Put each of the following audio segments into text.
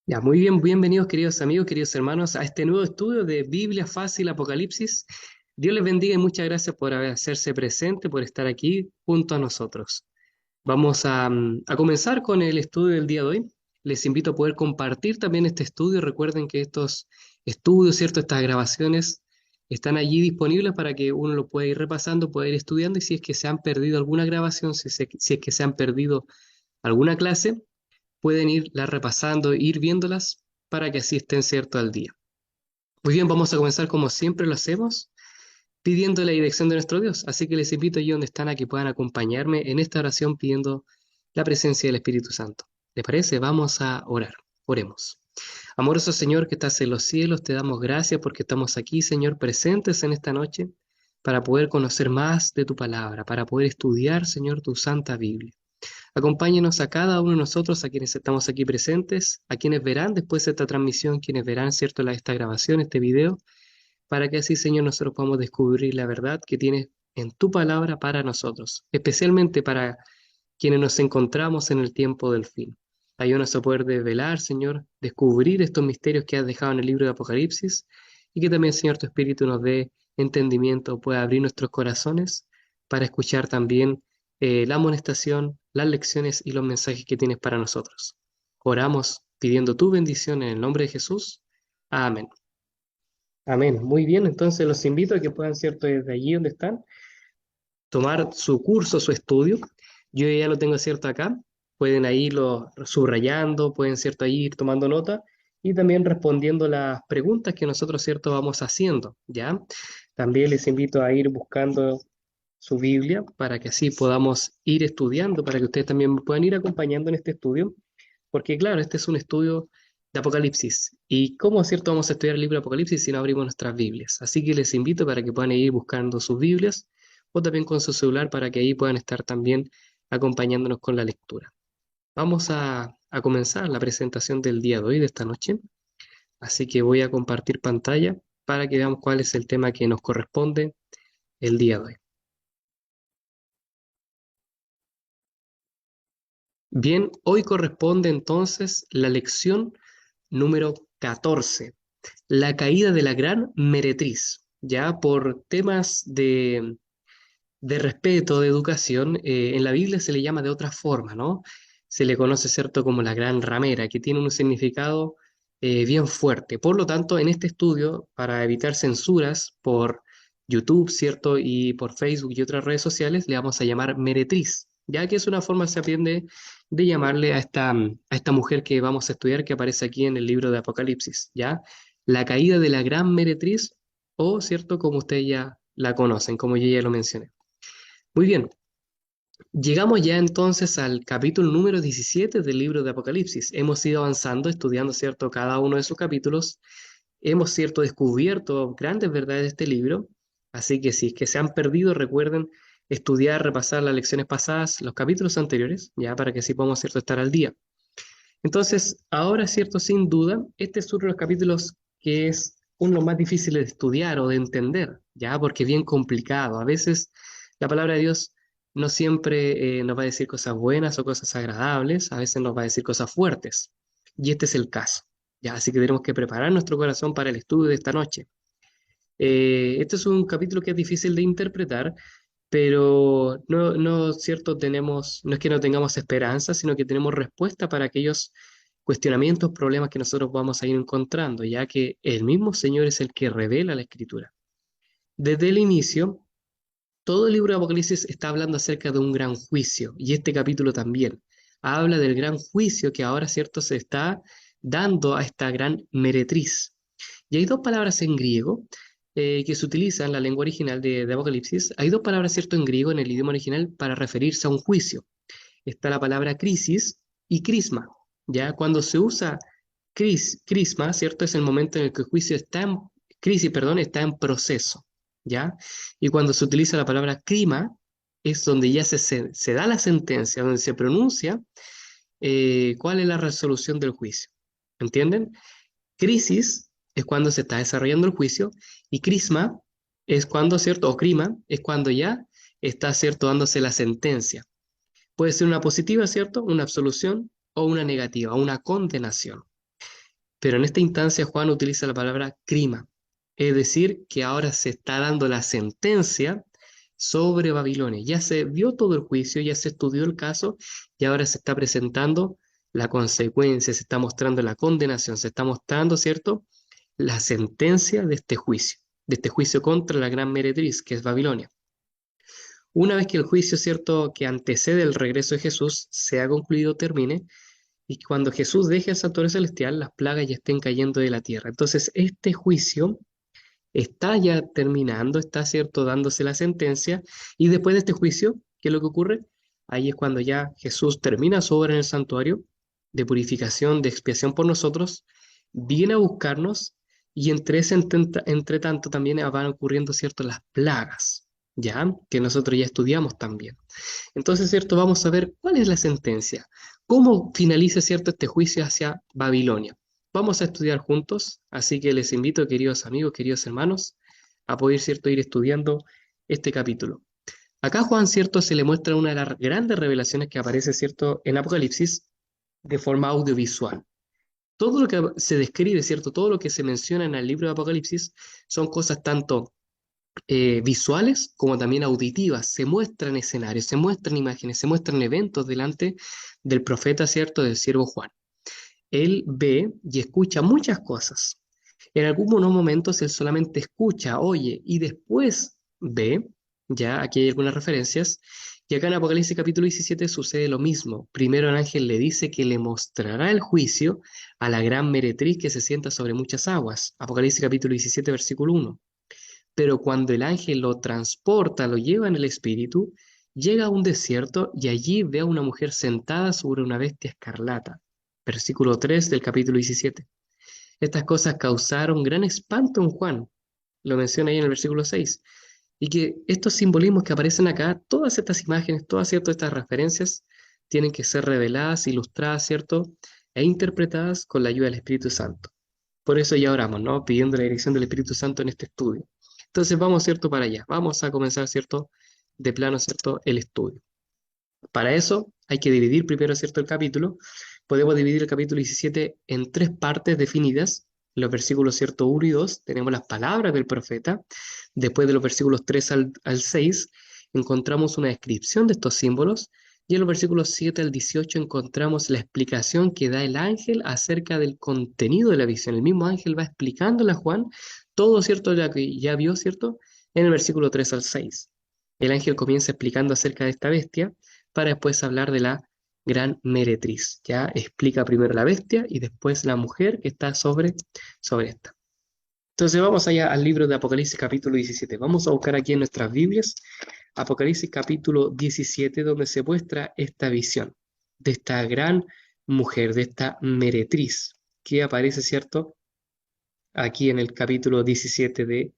Ya, muy bien, bienvenidos queridos amigos, queridos hermanos, a este nuevo estudio de Biblia Fácil Apocalipsis. Dios les bendiga y muchas gracias por hacerse presente, por estar aquí junto a nosotros. Vamos a comenzar con el estudio del día de hoy. Les invito a poder compartir también este estudio. Recuerden que estos estudios, ¿cierto? Estas grabaciones están allí disponibles para que uno lo pueda ir repasando, pueda ir estudiando y si es que se han perdido alguna grabación, si es que se han perdido alguna clase pueden irlas repasando, ir viéndolas para que así estén cierto al día. Muy bien, vamos a comenzar como siempre lo hacemos, pidiendo la dirección de nuestro Dios. Así que les invito allí donde están a que puedan acompañarme en esta oración pidiendo la presencia del Espíritu Santo. ¿Les parece? Vamos a orar. Oremos. Amoroso Señor que estás en los cielos, te damos gracias porque estamos aquí, Señor, presentes en esta noche para poder conocer más de tu palabra, para poder estudiar, Señor, tu santa Biblia. Acompáñenos a cada uno de nosotros, a quienes estamos aquí presentes, a quienes verán después de esta transmisión, quienes verán, ¿cierto?, esta grabación, este video, para que así, Señor, nosotros podamos descubrir la verdad que tienes en tu palabra para nosotros, especialmente para quienes nos encontramos en el tiempo del fin. Ayúdanos a poder develar, Señor, descubrir estos misterios que has dejado en el libro de Apocalipsis y que también, Señor, tu Espíritu nos dé entendimiento, pueda abrir nuestros corazones para escuchar también la amonestación, las lecciones y los mensajes que tienes para nosotros. Oramos pidiendo tu bendición en el nombre de Jesús. Amén. Amén. Muy bien, entonces los invito a que puedan, ¿cierto?, desde allí donde están tomar su curso, su estudio. Yo ya lo tengo cierto acá. Pueden ahí irlo subrayando, pueden cierto ahí ir tomando nota y también respondiendo las preguntas que nosotros cierto vamos haciendo, ¿ya? También les invito a ir buscando su Biblia para que así podamos ir estudiando, para que ustedes también me puedan ir acompañando en este estudio, porque claro, este es un estudio de Apocalipsis. ¿Y cómo cierto vamos a estudiar el libro de Apocalipsis si no abrimos nuestras Biblias? Así que les invito para que puedan ir buscando sus Biblias o también con su celular para que ahí puedan estar también acompañándonos con la lectura. Vamos a comenzar la presentación del día de hoy, de esta noche. Así que voy a compartir pantalla para que veamos cuál es el tema que nos corresponde el día de hoy. Bien, hoy corresponde entonces la lección número 14, la caída de la gran meretriz. Ya por temas de respeto, de educación, en la Biblia se le llama de otra forma, ¿no? Se le conoce, ¿cierto?, como la gran ramera, que tiene un significado bien fuerte. Por lo tanto, en este estudio, para evitar censuras por YouTube, ¿cierto?, y por Facebook y otras redes sociales, le vamos a llamar meretriz, ya que es una forma, se aprende, de llamarle a esta mujer que vamos a estudiar, que aparece aquí en el libro de Apocalipsis, ¿ya? La caída de la gran meretriz, o, ¿cierto?, como ustedes ya la conocen, como yo ya lo mencioné. Muy bien, llegamos ya entonces al capítulo número 17 del libro de Apocalipsis. Hemos ido avanzando, estudiando, ¿cierto?, cada uno de sus capítulos. Hemos, ¿cierto?, descubierto grandes verdades de este libro. Así que si es que se han perdido, recuerden estudiar, repasar las lecciones pasadas, los capítulos anteriores, ya para que así podamos, ¿cierto?, estar al día. Entonces, ahora, ¿cierto?, sin duda, este es uno de los capítulos que es uno de los más difíciles de estudiar o de entender, ya porque es bien complicado. A veces la palabra de Dios no siempre nos va a decir cosas buenas o cosas agradables, a veces nos va a decir cosas fuertes. Y este es el caso. Ya, así que tenemos que preparar nuestro corazón para el estudio de esta noche. Este es un capítulo que es difícil de interpretar, pero no, cierto, no es que no tengamos esperanza, sino que tenemos respuesta para aquellos cuestionamientos, problemas que nosotros vamos a ir encontrando, ya que el mismo Señor es el que revela la Escritura. Desde el inicio, todo el libro de Apocalipsis está hablando acerca de un gran juicio, y este capítulo también habla del gran juicio que ahora, cierto, se está dando a esta gran meretriz. Y hay dos palabras en griego que se utilizan en la lengua original de Apocalipsis. Hay dos palabras, cierto, en griego, en el idioma original, para referirse a un juicio. Está la palabra crisis y crisma. ¿Ya? Cuando se usa crisma, ¿cierto? Es el momento en el que el juicio está en, crisis, perdón, está en proceso. ¿Ya? Y cuando se utiliza la palabra crima, es donde ya se da la sentencia, donde se pronuncia cuál es la resolución del juicio. ¿Entienden? Crisis es cuando se está desarrollando el juicio y crisma es cuando, ¿cierto? O crima es cuando ya está, ¿cierto?, dándose la sentencia. Puede ser una positiva, ¿cierto? Una absolución o una negativa, una condenación. Pero en esta instancia Juan utiliza la palabra crima, es decir, que ahora se está dando la sentencia sobre Babilonia. Ya se vio todo el juicio, ya se estudió el caso y ahora se está presentando la consecuencia, se está mostrando la condenación, se está mostrando, ¿cierto?, la sentencia de este juicio contra la gran meretriz, que es Babilonia. Una vez que el juicio, ¿cierto?, que antecede el regreso de Jesús, se ha concluido, termine, y cuando Jesús deje el santuario celestial, las plagas ya estén cayendo de la tierra. Entonces, este juicio está ya terminando, está, ¿cierto?, dándose la sentencia, y después de este juicio, ¿qué es lo que ocurre? Ahí es cuando ya Jesús termina su obra en el santuario de purificación, de expiación por nosotros, viene a buscarnos, y entre ese entre tanto también van ocurriendo, ¿cierto?, las plagas, ¿ya? Que nosotros ya estudiamos también. Entonces, ¿cierto? Vamos a ver cuál es la sentencia. ¿Cómo finaliza, cierto, este juicio hacia Babilonia? Vamos a estudiar juntos, así que les invito, queridos amigos, queridos hermanos, a poder, cierto, ir estudiando este capítulo. Acá Juan, cierto, se le muestra una de las grandes revelaciones que aparece, cierto, en Apocalipsis de forma audiovisual. Todo lo que se describe, cierto, todo lo que se menciona en el libro de Apocalipsis son cosas tanto visuales como también auditivas. Se muestran escenarios, se muestran imágenes, se muestran eventos delante del profeta, ¿cierto?, del siervo Juan. Él ve y escucha muchas cosas. En algunos momentos él solamente escucha, oye, y después ve, ya aquí hay algunas referencias, y acá en Apocalipsis capítulo 17 sucede lo mismo. Primero el ángel le dice que le mostrará el juicio a la gran meretriz que se sienta sobre muchas aguas. Apocalipsis capítulo 17, versículo 1. Pero cuando el ángel lo transporta, lo lleva en el espíritu, llega a un desierto y allí ve a una mujer sentada sobre una bestia escarlata. Versículo 3 del capítulo 17. Estas cosas causaron gran espanto en Juan, lo menciona ahí en el versículo 6. Y que estos simbolismos que aparecen acá, todas estas imágenes, todas, ¿cierto?, estas referencias, tienen que ser reveladas, ilustradas, ¿cierto?, e interpretadas con la ayuda del Espíritu Santo. Por eso ya oramos, ¿no?, pidiendo la dirección del Espíritu Santo en este estudio. Entonces vamos, ¿cierto?, para allá. Vamos a comenzar, ¿cierto?, de plano, ¿cierto?, el estudio. Para eso hay que dividir primero, ¿cierto?, el capítulo. Podemos dividir el capítulo 17 en tres partes definidas. Los versículos, ¿cierto?, 1 y 2 tenemos las palabras del profeta. Después de los versículos 3 al 6 encontramos una descripción de estos símbolos. Y en los versículos 7 al 18 encontramos la explicación que da el ángel acerca del contenido de la visión. El mismo ángel va explicándole a Juan todo, ¿cierto?, lo que ya vio, ¿cierto?, en el versículo 3 al 6. El ángel comienza explicando acerca de esta bestia para después hablar de la gran meretriz. Ya explica primero la bestia y después la mujer que está sobre esta. Entonces vamos allá al libro de Apocalipsis capítulo 17. Vamos a buscar aquí en nuestras Biblias Apocalipsis capítulo 17, donde se muestra esta visión de esta gran mujer, de esta meretriz, que aparece, ¿cierto?, aquí en el capítulo 17 de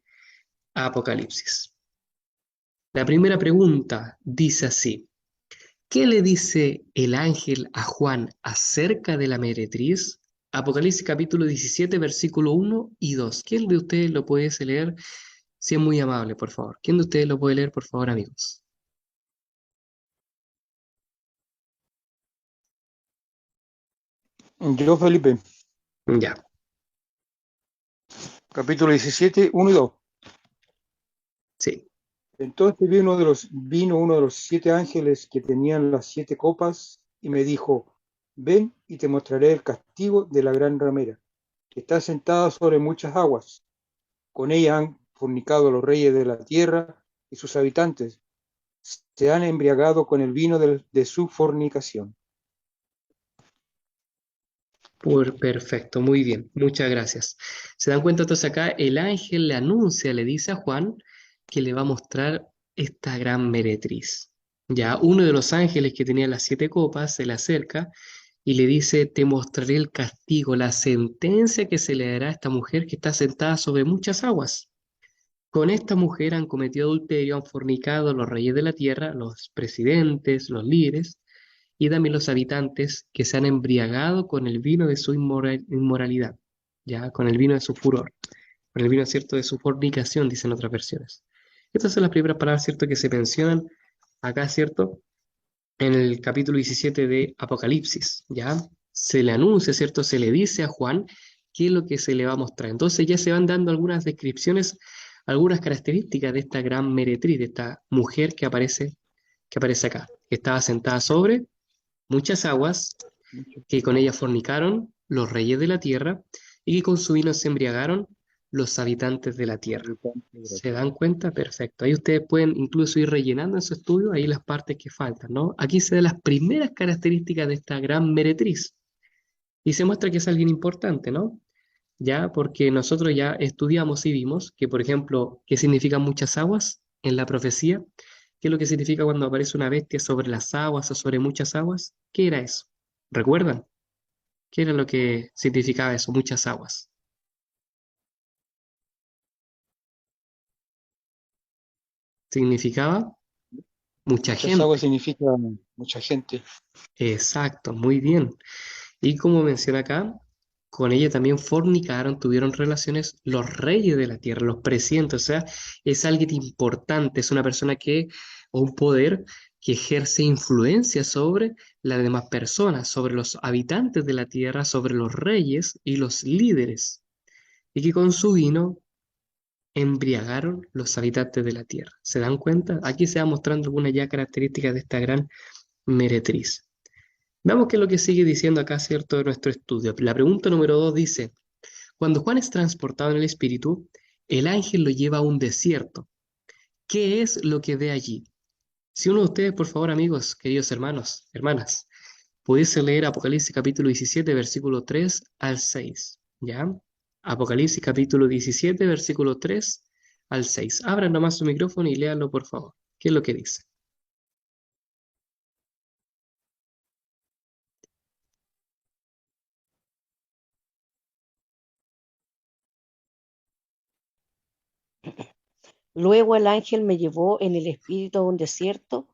Apocalipsis. La primera pregunta dice así: ¿qué le dice el ángel a Juan acerca de la meretriz? Apocalipsis capítulo 17, versículo 1 y 2. ¿Quién de ustedes lo puede leer? Si es muy amable, por favor. ¿Quién de ustedes lo puede leer, por favor, amigos? Yo, Felipe, Ya, capítulo 17, 1 y 2. sí. Entonces vino uno de los 7 ángeles que tenían las 7 copas y me dijo: ven y te mostraré el castigo de la gran ramera, que está sentada sobre muchas aguas. Con ella han fornicado los reyes de la tierra y sus habitantes. Se han embriagado con el vino de su fornicación. Perfecto, muy bien, muchas gracias. ¿Se dan cuenta entonces acá? El ángel le anuncia, le dice a Juan que le va a mostrar esta gran meretriz. Ya uno de los ángeles que tenía las 7 copas se le acerca y le dice: te mostraré el castigo, la sentencia que se le dará a esta mujer que está sentada sobre muchas aguas. Con esta mujer han cometido adulterio, han fornicado los reyes de la tierra, los presidentes, los líderes, y también los habitantes que se han embriagado con el vino de su inmoralidad, ya, con el vino de su furor, con el vino, ¿cierto?, de su fornicación, dicen otras versiones. Estas son las primeras palabras, ¿cierto?, que se mencionan acá, ¿cierto?, en el capítulo 17 de Apocalipsis, ¿ya? Se le anuncia, ¿cierto?, se le dice a Juan qué es lo que se le va a mostrar. Entonces ya se van dando algunas descripciones, algunas características de esta gran meretriz, de esta mujer que aparece acá, que estaba sentada sobre muchas aguas, que con ella fornicaron los reyes de la tierra y que con su vino se embriagaron los habitantes de la tierra. ¿Se dan cuenta? Perfecto. Ahí ustedes pueden incluso ir rellenando en su estudio ahí las partes que faltan, ¿no? Aquí se dan las primeras características de esta gran meretriz y se muestra que es alguien importante, ¿no? Ya, porque nosotros ya estudiamos y vimos que, por ejemplo, qué significan muchas aguas en la profecía, qué es lo que significa cuando aparece una bestia sobre las aguas o sobre muchas aguas, ¿qué era eso? ¿Recuerdan? ¿Qué era lo que significaba eso? Muchas aguas. Significaba mucha Muchas aguas gente. significa mucha gente. Exacto, muy bien. Y como menciona acá, con ella también fornicaron, tuvieron relaciones los reyes de la tierra, los presidentes, o sea, es alguien importante, es una persona que, o un poder que ejerce influencia sobre las demás personas, sobre los habitantes de la tierra, sobre los reyes y los líderes, y que con su vino embriagaron los habitantes de la tierra. ¿Se dan cuenta? Aquí se va mostrando algunas ya características de esta gran meretriz. Veamos qué es lo que sigue diciendo acá, ¿cierto?, de nuestro estudio. La pregunta número 2 dice, cuando Juan es transportado en el Espíritu, el ángel lo lleva a un desierto. ¿Qué es lo que ve allí? Si uno de ustedes, por favor, amigos, queridos hermanos, hermanas, pudiese leer Apocalipsis capítulo 17, versículo 3 al 6, ¿ya? Apocalipsis capítulo 17, versículo 3 al 6. Abran nomás su micrófono y léanlo, por favor. ¿Qué es lo que dice? Luego el ángel me llevó en el espíritu a un desierto,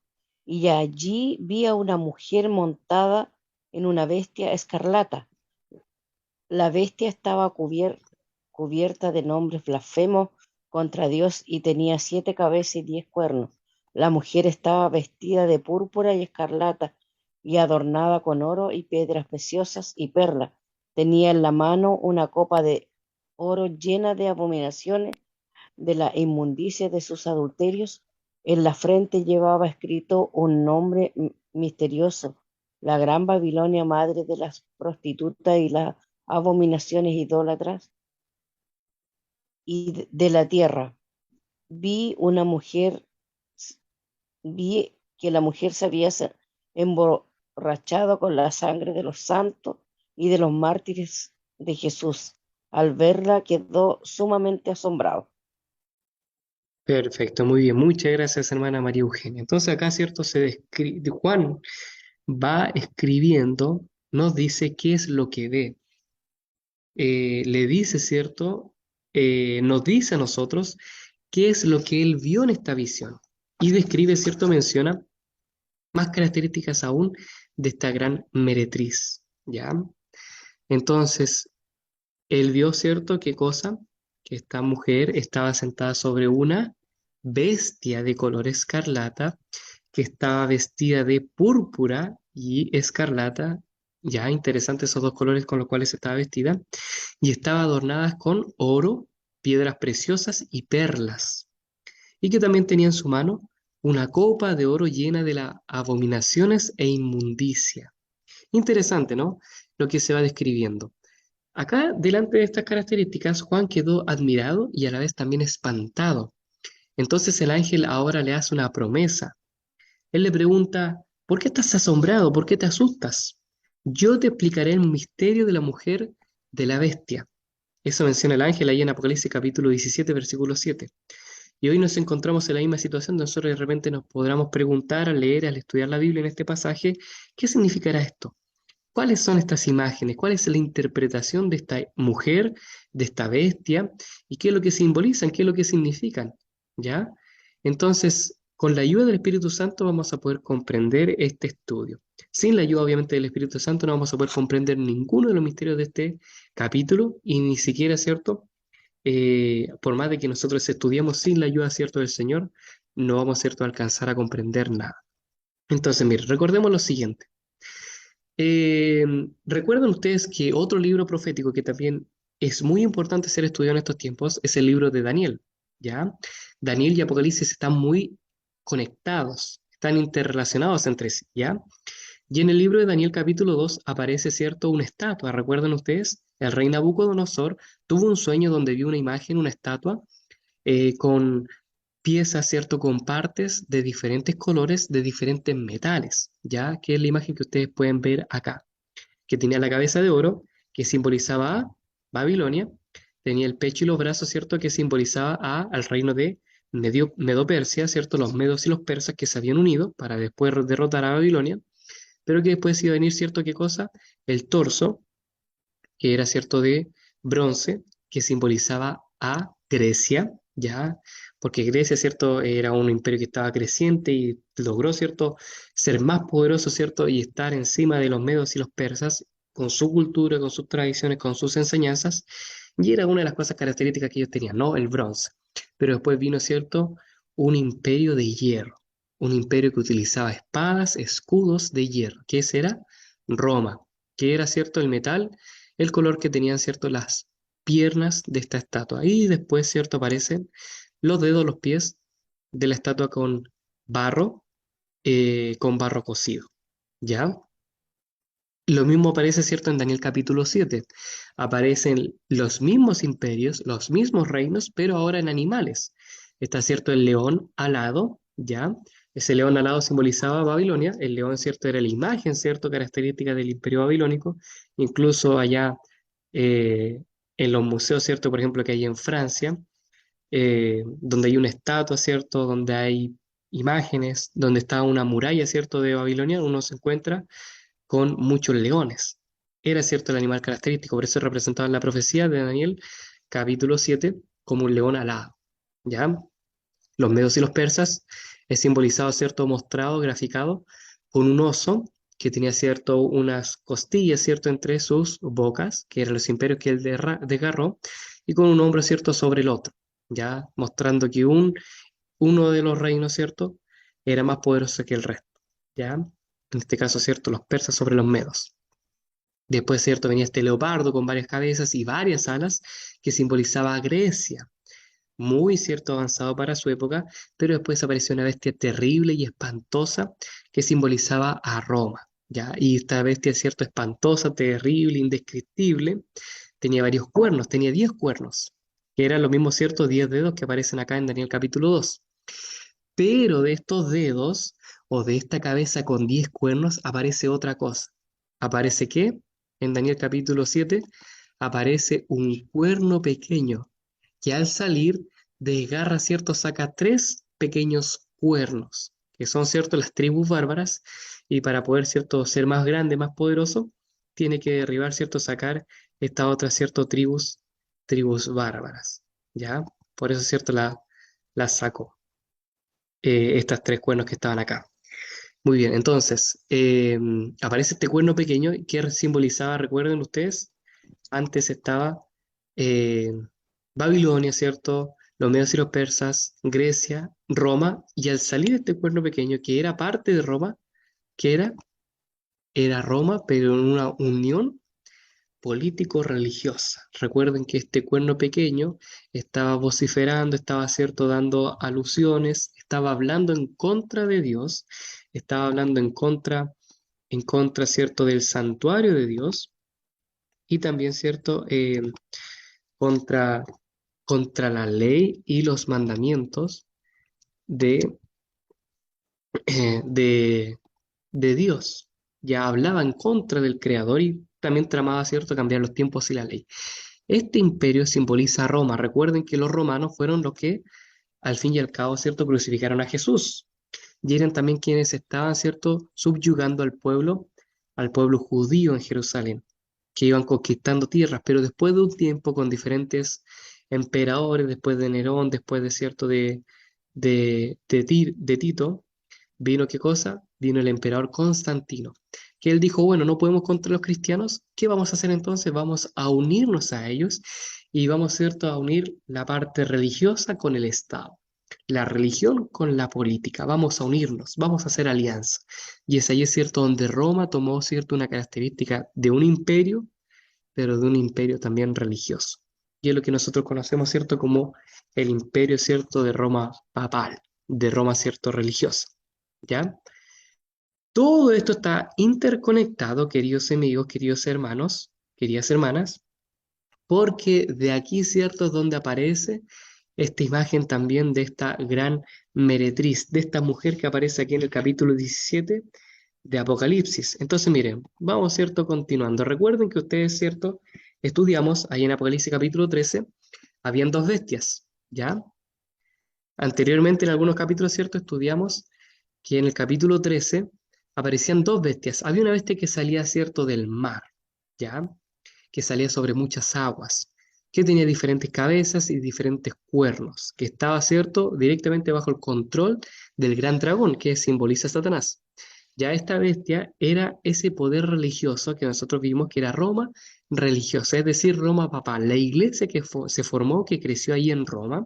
y allí vi a una mujer montada en una bestia escarlata. La bestia estaba cubierta de nombres blasfemos contra Dios y tenía 7 cabezas y 10 cuernos. La mujer estaba vestida de púrpura y escarlata y adornada con oro y piedras preciosas y perlas. Tenía en la mano una copa de oro llena de abominaciones de la inmundicia de sus adulterios. En la frente llevaba escrito un nombre misterioso: la Gran Babilonia, madre de las prostitutas y las abominaciones idólatras y de la tierra. Vi una mujer, vi que la mujer se había emborrachado con la sangre de los santos y de los mártires de Jesús. Al verla quedó sumamente asombrado. Perfecto, muy bien. Muchas gracias, hermana María Eugenia. Entonces acá, ¿cierto? Juan va escribiendo, nos dice qué es lo que ve. Le dice, ¿cierto? Nos dice a nosotros qué es lo que él vio en esta visión. Y describe, ¿cierto? Menciona más características aún de esta gran meretriz, ¿ya? Entonces, él vio, ¿cierto? ¿Qué cosa? Que esta mujer estaba sentada sobre una bestia de color escarlata, que estaba vestida de púrpura y escarlata, ya interesante esos dos colores con los cuales estaba vestida, y estaba adornada con oro, piedras preciosas y perlas, y que también tenía en su mano una copa de oro llena de las abominaciones e inmundicia. Interesante, ¿no? Lo que se va describiendo. Acá, delante de estas características, Juan quedó admirado y a la vez también espantado. Entonces el ángel ahora le hace una promesa. Él le pregunta, ¿por qué estás asombrado? ¿Por qué te asustas? Yo te explicaré el misterio de la mujer de la bestia. Eso menciona el ángel ahí en Apocalipsis capítulo 17, versículo 7. Y hoy nos encontramos en la misma situación, donde nosotros de repente nos podamos preguntar al leer, al estudiar la Biblia en este pasaje, ¿qué significará esto? ¿Cuáles son estas imágenes? ¿Cuál es la interpretación de esta mujer, de esta bestia? ¿Y qué es lo que simbolizan? ¿Qué es lo que significan? ¿Ya? Entonces, con la ayuda del Espíritu Santo vamos a poder comprender este estudio. Sin la ayuda, obviamente, del Espíritu Santo no vamos a poder comprender ninguno de los misterios de este capítulo y ni siquiera, ¿cierto? Por más de que nosotros estudiemos sin la ayuda, ¿cierto?, del Señor, no vamos, ¿cierto?, a alcanzar a comprender nada. Entonces, mire, recordemos lo siguiente. ¿Recuerdan ustedes que otro libro profético que también es muy importante ser estudiado en estos tiempos es el libro de Daniel, ¿ya? Daniel y Apocalipsis están muy conectados, están interrelacionados entre sí, ¿ya? Y en el libro de Daniel capítulo 2 aparece, ¿cierto?, una estatua. ¿Recuerdan ustedes? El rey Nabucodonosor tuvo un sueño donde vio una imagen, una estatua, con piezas, ¿cierto?, con partes de diferentes colores, de diferentes metales, ¿ya? Que es la imagen que ustedes pueden ver acá, que tenía la cabeza de oro, que simbolizaba a Babilonia, tenía el pecho y los brazos, ¿cierto?, que simbolizaba al reino de Medo-Persia, ¿cierto?, los medos y los persas que se habían unido para después derrotar a Babilonia, pero que después iba a venir, ¿cierto?, ¿qué cosa? El torso, que era, ¿cierto?, de bronce, que simbolizaba a Grecia, ¿ya? Porque Grecia, ¿cierto?, era un imperio que estaba creciente y logró, ¿cierto?, ser más poderoso, ¿cierto?, y estar encima de los medos y los persas con su cultura, con sus tradiciones, con sus enseñanzas, y era una de las cosas características que ellos tenían, ¿no? El bronce. Pero después vino, ¿cierto?, un imperio de hierro, un imperio que utilizaba espadas, escudos de hierro. ¿Qué ese era? Roma, que era, ¿cierto?, el metal, el color que tenían, ¿cierto?, las piernas de esta estatua. Y después, ¿cierto?, aparecen los dedos, los pies de la estatua con barro cocido. ¿Ya? Lo mismo aparece, ¿cierto?, en Daniel capítulo 7. Aparecen los mismos imperios, los mismos reinos, pero ahora en animales. Está, ¿cierto?, el león alado, ¿ya? Ese león alado simbolizaba a Babilonia. El león, ¿cierto?, era la imagen, ¿cierto?, característica del imperio babilónico. Incluso allá eh, en los museos, ¿cierto?, por ejemplo, que hay en Francia, donde hay una estatua, ¿cierto?, donde hay imágenes, donde está una muralla, ¿cierto?, de Babilonia, uno se encuentra con muchos leones. Era cierto el animal característico, por eso es representado en la profecía de Daniel, capítulo 7, como un león alado. ¿Ya? Los medos y los persas es simbolizado, cierto, mostrado, graficado, con un oso que tenía, cierto, unas costillas, cierto, entre sus bocas, que eran los imperios que él desgarró, y con un hombro, cierto, sobre el otro, ya mostrando que uno de los reinos, cierto, era más poderoso que el resto, ya. En este caso, cierto, los persas sobre los medos. Después, cierto, venía este leopardo con varias cabezas y varias alas que simbolizaba a Grecia, muy cierto avanzado para su época, pero después apareció una bestia terrible y espantosa que simbolizaba a Roma, ¿ya? Y esta bestia, cierto, espantosa, terrible, indescriptible, tenía varios cuernos, tenía 10 cuernos, que eran los mismos, ciertos 10 dedos que aparecen acá en Daniel capítulo 2. Pero de estos dedos o de esta cabeza con 10 cuernos aparece otra cosa. ¿Aparece qué? En Daniel capítulo 7 aparece un cuerno pequeño que al salir desgarra, ¿cierto? Saca tres pequeños cuernos, que son, ¿cierto?, las tribus bárbaras, y para poder, ¿cierto?, ser más grande, más poderoso, tiene que derribar, ¿cierto?, sacar estas otras, ¿cierto?, tribus bárbaras, ¿ya? Por eso, ¿cierto?, la sacó, estas tres cuernos que estaban acá. Muy bien, entonces, aparece este cuerno pequeño que simbolizaba, recuerden ustedes, antes estaba eh, Babilonia, ¿cierto? Los medios y los persas, Grecia, Roma, y al salir este cuerno pequeño, que era parte de Roma, que era Roma, pero en una unión político-religiosa. Recuerden que este cuerno pequeño estaba vociferando, estaba, cierto, dando alusiones, estaba hablando en contra de Dios, estaba hablando en contra, cierto, del santuario de Dios, y también, cierto, contra, contra la ley y los mandamientos de, de, de Dios. Ya hablaba en contra del Creador y también tramaba, cierto, cambiar los tiempos y la ley. Este imperio simboliza a Roma. Recuerden que los romanos fueron los que, al fin y al cabo, cierto, crucificaron a Jesús. Y eran también quienes estaban, cierto, subyugando al pueblo judío en Jerusalén, que iban conquistando tierras, pero después de un tiempo con diferentes emperadores, después de Nerón, después de, cierto, de Tito, vino ¿qué cosa? Vino el emperador Constantino, que él dijo, bueno, no podemos contra los cristianos, ¿qué vamos a hacer entonces? Vamos a unirnos a ellos y vamos, ¿cierto?, a unir la parte religiosa con el Estado, la religión con la política, vamos a unirnos, vamos a hacer alianza. Y es ahí, es cierto, donde Roma tomó, cierto, una característica de un imperio pero de un imperio también religioso. Y es lo que nosotros conocemos, ¿cierto?, como el imperio, ¿cierto?, de Roma papal, de Roma, ¿cierto?, religiosa. ¿Ya? Todo esto está interconectado, queridos amigos, queridos hermanos, queridas hermanas, porque de aquí, ¿cierto?, es donde aparece esta imagen también de esta gran meretriz, de esta mujer que aparece aquí en el capítulo 17 de Apocalipsis. Entonces, miren, vamos, ¿cierto?, continuando. Recuerden que ustedes, ¿cierto?, estudiamos ahí en Apocalipsis capítulo 13, habían dos bestias, ¿ya? Anteriormente en algunos capítulos, ¿cierto?, estudiamos que en el capítulo 13 aparecían dos bestias. Había una bestia que salía, ¿cierto?, del mar, ¿ya? Que salía sobre muchas aguas, que tenía diferentes cabezas y diferentes cuernos, que estaba, ¿cierto?, directamente bajo el control del gran dragón, que simboliza a Satanás. Ya esta bestia era ese poder religioso que nosotros vimos que era Roma religiosa, es decir, Roma papal, la iglesia que se formó, que creció ahí en Roma,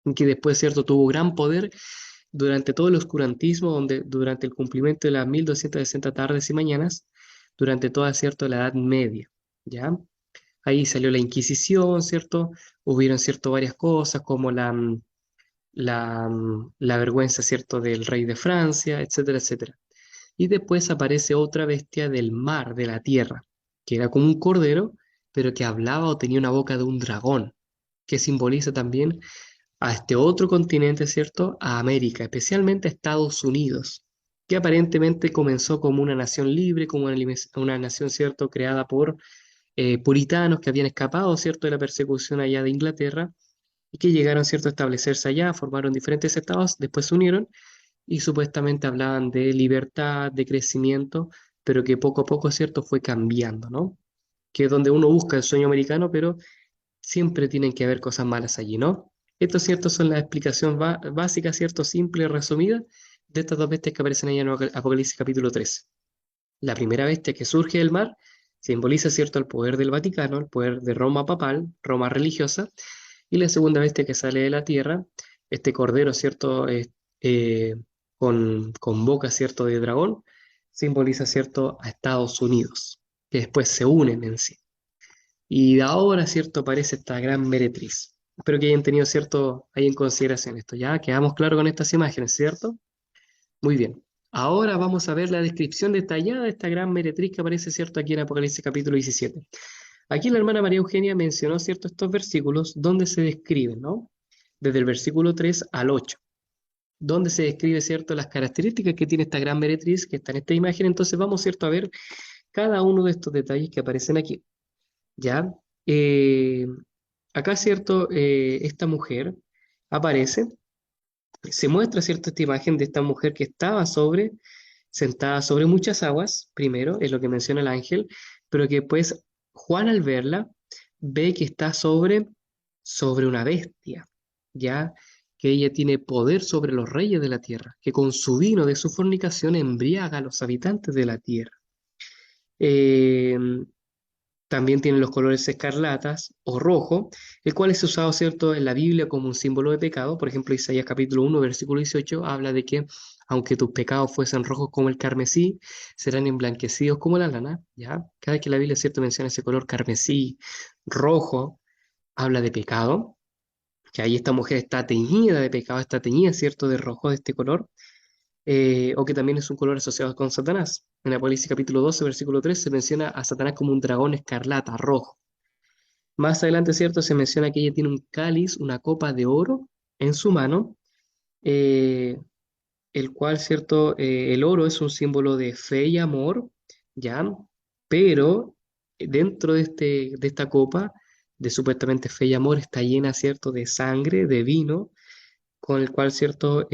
y que después, ¿cierto?, tuvo gran poder durante todo el oscurantismo, donde, durante el cumplimiento de las 1260 tardes y mañanas, durante toda, ¿cierto?, la Edad Media, ¿ya? Ahí salió la Inquisición, ¿cierto? Hubieron, ¿cierto?, varias cosas como la vergüenza, ¿cierto?, del rey de Francia, etcétera, etcétera. Y después aparece otra bestia del mar, de la tierra, que era como un cordero, pero que hablaba o tenía una boca de un dragón, que simboliza también a este otro continente, ¿cierto? A América, especialmente a Estados Unidos, que aparentemente comenzó como una nación libre, como una nación, ¿cierto?, creada por puritanos que habían escapado, ¿cierto?, de la persecución allá de Inglaterra y que llegaron, ¿cierto?, a establecerse allá, formaron diferentes estados, después se unieron y supuestamente hablaban de libertad, de crecimiento, pero que poco a poco, ¿cierto?, fue cambiando, ¿no? Que es donde uno busca el sueño americano, pero siempre tienen que haber cosas malas allí, ¿no? Esto, ¿cierto?, son la explicación básica, ¿cierto?, simple y resumida de estas dos bestias que aparecen ahí en Apocalipsis capítulo 13. La primera bestia que surge del mar simboliza, ¿cierto?, el poder del Vaticano, el poder de Roma papal, Roma religiosa, y la segunda bestia que sale de la tierra, este cordero, ¿cierto?, eh, con boca, ¿cierto?, de dragón, simboliza, ¿cierto?, a Estados Unidos, que después se unen en sí. Y de ahora, ¿cierto?, aparece esta gran meretriz. Espero que hayan tenido, ¿cierto?, ahí en consideración esto. Ya quedamos claros con estas imágenes, ¿cierto? Muy bien. Ahora vamos a ver la descripción detallada de esta gran meretriz que aparece, ¿cierto?, aquí en Apocalipsis capítulo 17. Aquí la hermana María Eugenia mencionó, ¿cierto?, estos versículos donde se describen, ¿no? Desde el versículo 3 al 8, donde se describe, ¿cierto?, las características que tiene esta gran meretriz que está en esta imagen. Entonces vamos, ¿cierto?, a ver cada uno de estos detalles que aparecen aquí, ¿ya? Eh, Acá, ¿cierto?, esta mujer aparece, se muestra, ¿cierto?, esta imagen de esta mujer que estaba sentada sobre muchas aguas, primero, es lo que menciona el ángel, pero que pues Juan al verla ve que está sobre una bestia, ya que ella tiene poder sobre los reyes de la tierra, que con su vino de su fornicación embriaga a los habitantes de la tierra. Eh, También tiene los colores escarlatas o rojo, el cual es usado, ¿cierto?, en la Biblia como un símbolo de pecado. Por ejemplo, Isaías capítulo 1, versículo 18, habla de que aunque tus pecados fuesen rojos como el carmesí, serán emblanquecidos como la lana, ¿ya? Cada vez que la Biblia, ¿cierto?, menciona ese color carmesí, rojo, habla de pecado, que ahí esta mujer está teñida de pecado, está teñida, ¿cierto?, de rojo de este color, o que también es un color asociado con Satanás. En Apocalipsis capítulo 12, versículo 3, se menciona a Satanás como un dragón escarlata, rojo. Más adelante, ¿cierto? Se menciona que ella tiene un cáliz, una copa de oro en su mano, eh, el cual, ¿cierto? El oro es un símbolo de fe y amor, ¿ya? Pero dentro de esta copa de supuestamente fe y amor está llena, ¿cierto?, de sangre, de vino, con el cual, ¿cierto?,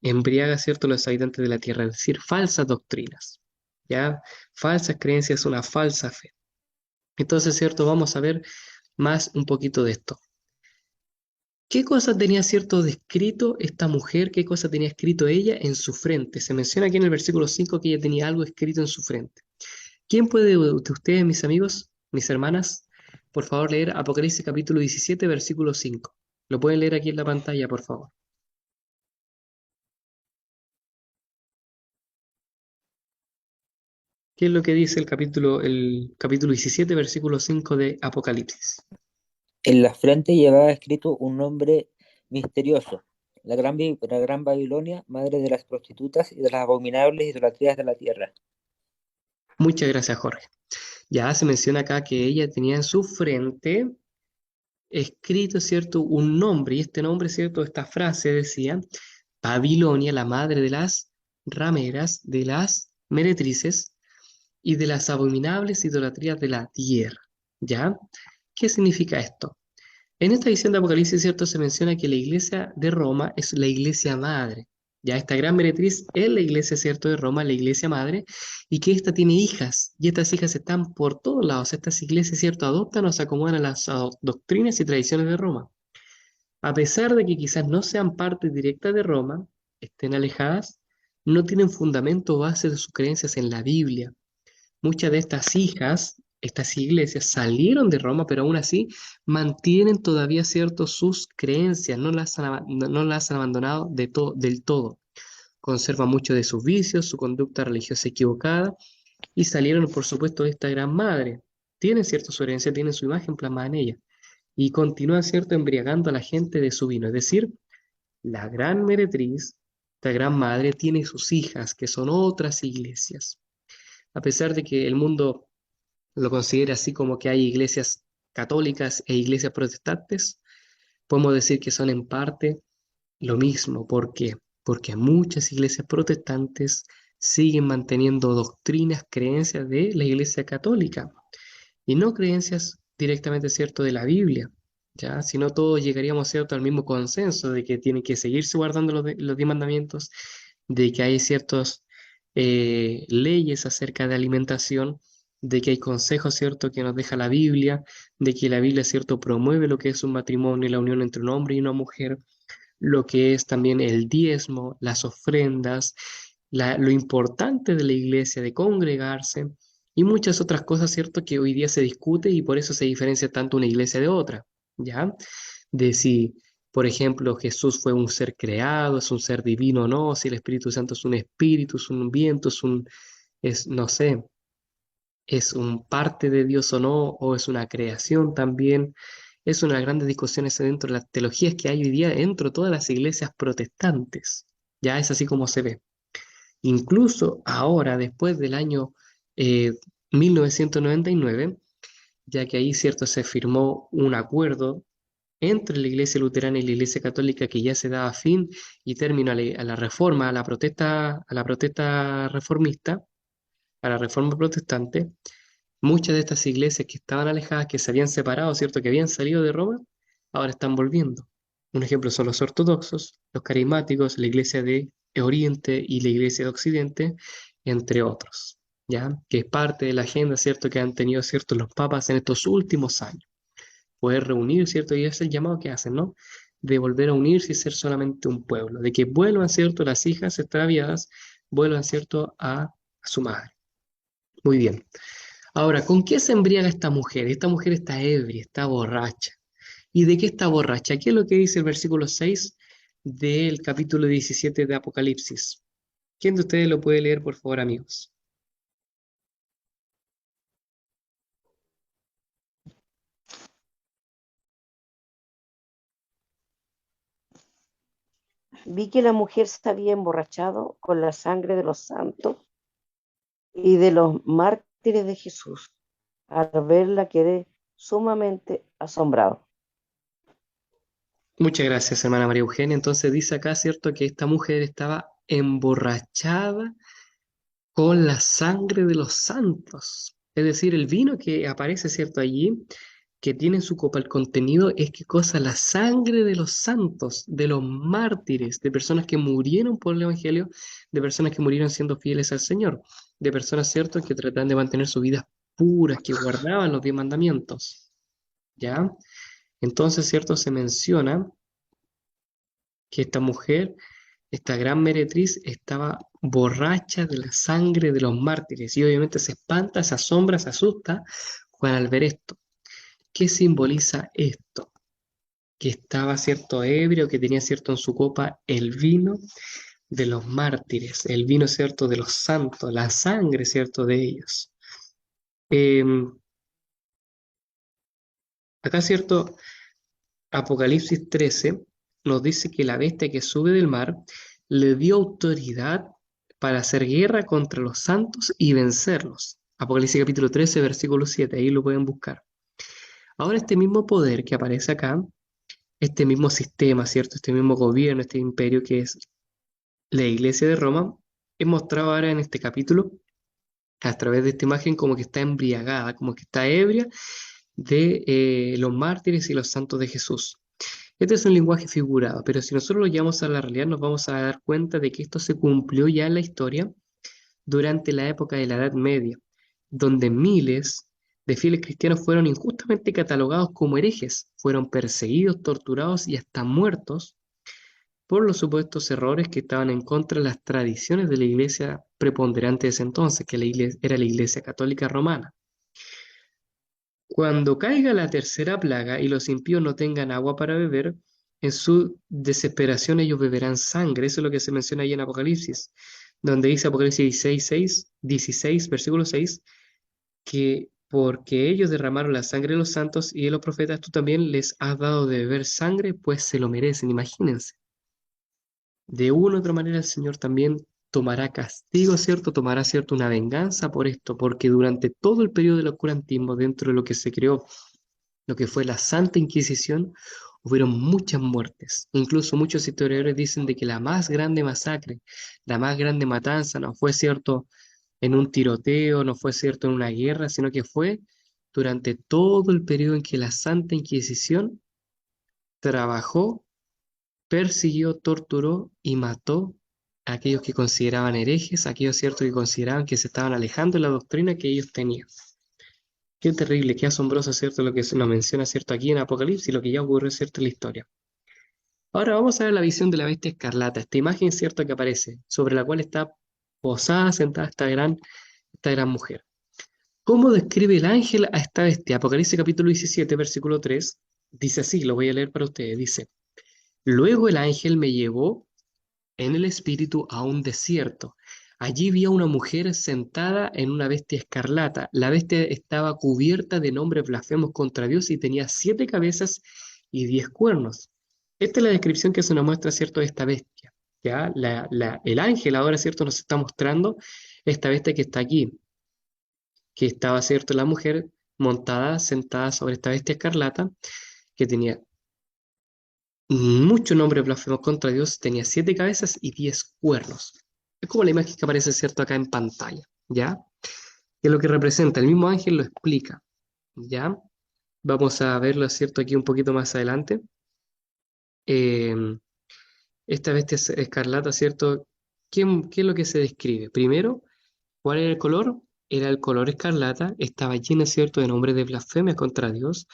embriaga, ¿cierto?, los habitantes de la tierra, es decir, falsas doctrinas, ¿ya? Falsas creencias, una falsa fe. Entonces, ¿cierto? Vamos a ver más un poquito de esto. ¿Qué cosa tenía cierto descrito esta mujer? ¿Qué cosa tenía escrito ella en su frente? Se menciona aquí en el versículo 5 que ella tenía algo escrito en su frente. ¿Quién puede de ustedes, mis amigos, mis hermanas, por favor leer Apocalipsis capítulo 17, versículo 5? Lo pueden leer aquí en la pantalla, por favor. ¿Qué es lo que dice el capítulo 17, versículo 5 de Apocalipsis? En la frente llevaba escrito un nombre misterioso: la gran Babilonia, madre de las prostitutas y de las abominables idolatrías de la tierra. Muchas gracias, Jorge. Ya se menciona acá que ella tenía en su frente escrito, ¿cierto?, un nombre, y este nombre, ¿cierto?, esta frase decía, Babilonia, la madre de las rameras, de las meretrices y de las abominables idolatrías de la tierra. ¿Ya? ¿Qué significa esto? En esta edición de Apocalipsis, ¿cierto?, se menciona que la iglesia de Roma es la iglesia madre. Ya esta gran meretriz es la iglesia, ¿cierto?, de Roma, la iglesia madre, y que ésta tiene hijas, y estas hijas están por todos lados. Estas iglesias, ¿cierto?, adoptan o se acomodan a las doctrinas y tradiciones de Roma. A pesar de que quizás no sean parte directa de Roma, estén alejadas, no tienen fundamento o base de sus creencias en la Biblia. Muchas de estas hijas, estas iglesias, salieron de Roma, pero aún así mantienen todavía cierto sus creencias, no las han abandonado del todo. Conservan mucho de sus vicios, su conducta religiosa equivocada, y salieron, por supuesto, de esta gran madre. Tienen cierto su herencia, tienen su imagen plasmada en ella, y continúan cierto embriagando a la gente de su vino. Es decir, la gran meretriz, esta gran madre, tiene sus hijas, que son otras iglesias. A pesar de que el mundo lo considera así como que hay iglesias católicas e iglesias protestantes, podemos decir que son en parte lo mismo. ¿Por qué? Porque muchas iglesias protestantes siguen manteniendo doctrinas, creencias de la iglesia católica y no creencias directamente, ¿cierto?, de la Biblia. ¿Ya? Si no, todos llegaríamos, ¿cierto?, al mismo consenso de que tienen que seguirse guardando los 10 mandamientos, de que hay ciertas leyes acerca de alimentación, de que hay consejos, ¿cierto?, que nos deja la Biblia, de que la Biblia, ¿cierto?, promueve lo que es un matrimonio y la unión entre un hombre y una mujer, lo que es también el diezmo, las ofrendas, lo importante de la iglesia, de congregarse, y muchas otras cosas, ¿cierto?, que hoy día se discute y por eso se diferencia tanto una iglesia de otra, ¿ya? De si, por ejemplo, Jesús fue un ser creado, es un ser divino o no, si el Espíritu Santo es un espíritu, es un viento, no sé, es un parte de Dios o no, o es una creación también. Es una de las grandes discusiones dentro de las teologías que hay hoy día dentro de todas las iglesias protestantes. Ya es así como se ve. Incluso ahora, después del año eh, 1999, ya que ahí, cierto, se firmó un acuerdo entre la Iglesia Luterana y la Iglesia Católica que ya se daba fin y término a la reforma, a la protesta reformista, a la reforma protestante. Muchas de estas iglesias que estaban alejadas, que se habían separado, ¿cierto?, que habían salido de Roma, ahora están volviendo. Un ejemplo son los ortodoxos, los carismáticos, la iglesia de Oriente y la iglesia de Occidente, entre otros, ¿ya? Que es parte de la agenda, ¿cierto?, que han tenido, ¿cierto?, los papas en estos últimos años. Poder reunir, ¿cierto? Y es el llamado que hacen, ¿no? De volver a unirse y ser solamente un pueblo, de que vuelvan, ¿cierto?, las hijas extraviadas, vuelvan, ¿cierto?, a su madre. Muy bien. Ahora, ¿con qué se embriaga esta mujer? Esta mujer está ebria, está borracha. ¿Y de qué está borracha? ¿Qué es lo que dice el versículo 6 del capítulo 17 de Apocalipsis? ¿Quién de ustedes lo puede leer, por favor, amigos? Vi que la mujer se había emborrachado con la sangre de los santos y de los mártires de Jesús. Al verla quedé sumamente asombrado. Muchas gracias, hermana María Eugenia. Entonces dice acá, ¿cierto?, que esta mujer estaba emborrachada con la sangre de los santos. Es decir, el vino que aparece, ¿cierto?, allí, que tiene en su copa el contenido, es qué cosa, la sangre de los santos, de los mártires, de personas que murieron por el Evangelio, de personas que murieron siendo fieles al Señor, de personas, ¿cierto?, que tratan de mantener sus vidas puras, que guardaban los 10 mandamientos. ¿Ya? Entonces, ¿cierto?, se menciona que esta mujer, esta gran meretriz, estaba borracha de la sangre de los mártires y obviamente se espanta, se asombra, se asusta al ver esto. ¿Qué simboliza esto? Que estaba, cierto, ebrio, que tenía, cierto, en su copa el vino, de los mártires, el vino, ¿cierto?, de los santos, la sangre, ¿cierto?, de ellos. Em, Acá, ¿cierto?, Apocalipsis 13 nos dice que la bestia que sube del mar le dio autoridad para hacer guerra contra los santos y vencerlos. Apocalipsis capítulo 13, versículo 7, ahí lo pueden buscar. Ahora este mismo poder que aparece acá, este mismo sistema, ¿cierto? Este mismo gobierno, este imperio que es la Iglesia de Roma, es mostrado ahora en este capítulo a través de esta imagen como que está embriagada, como que está ebria de los mártires y los santos de Jesús. Este es un lenguaje figurado, pero si nosotros lo llevamos a la realidad, nos vamos a dar cuenta de que esto se cumplió ya en la historia durante la época de la Edad Media, donde miles de fieles cristianos fueron injustamente catalogados como herejes, fueron perseguidos, torturados y hasta muertos por los supuestos errores que estaban en contra de las tradiciones de la iglesia preponderante de ese entonces, que era la iglesia católica romana. Cuando caiga la tercera plaga y los impíos no tengan agua para beber, en su desesperación ellos beberán sangre. Eso es lo que se menciona ahí en Apocalipsis, donde dice Apocalipsis 16, versículo 6, que porque ellos derramaron la sangre de los santos y de los profetas, tú también les has dado de beber sangre, pues se lo merecen, imagínense. De una u otra manera el Señor también tomará castigo, ¿cierto? Tomará, ¿cierto?, una venganza por esto, porque durante todo el periodo del oscurantismo, dentro de lo que se creó, lo que fue la Santa Inquisición, hubieron muchas muertes. Incluso muchos historiadores dicen de que la más grande masacre, la más grande matanza, no fue, ¿cierto?, en un tiroteo, no fue, ¿cierto?, en una guerra, sino que fue durante todo el periodo en que la Santa Inquisición trabajó, persiguió, torturó y mató a aquellos que consideraban herejes, a aquellos, cierto, que consideraban que se estaban alejando de la doctrina que ellos tenían. Qué terrible, qué asombroso, ¿cierto? Lo que se nos menciona, ¿cierto?, aquí en Apocalipsis, lo que ya ocurrió, ¿cierto?, en la historia. Ahora vamos a ver la visión de la bestia escarlata, esta imagen, ¿cierto?, que aparece, sobre la cual está posada, sentada esta gran mujer. ¿Cómo describe el ángel a esta bestia? Apocalipsis capítulo 17, versículo 3, dice así, lo voy a leer para ustedes, dice, luego el ángel me llevó en el espíritu a un desierto. Allí vi a una mujer sentada en una bestia escarlata. La bestia estaba cubierta de nombres blasfemos contra Dios y tenía 7 cabezas y 10 cuernos. Esta es la descripción que se nos muestra, ¿cierto?, de esta bestia. ¿Ya? El ángel ahora, ¿cierto?, nos está mostrando esta bestia que está aquí, que estaba, ¿cierto?, la mujer montada, sentada sobre esta bestia escarlata, que tenía muchos nombres blasfemos contra Dios, tenía 7 cabezas y 10 cuernos. Es como la imagen que aparece, ¿cierto?, acá en pantalla, ¿ya? Que es lo que representa, el mismo ángel lo explica, ¿ya? Vamos a verlo, ¿cierto?, aquí un poquito más adelante. Eh, Esta bestia escarlata, ¿cierto? ¿Qué es lo que se describe? Primero, ¿cuál era el color? Era el color escarlata, estaba llena, ¿cierto?, de nombres de blasfemia contra Dios.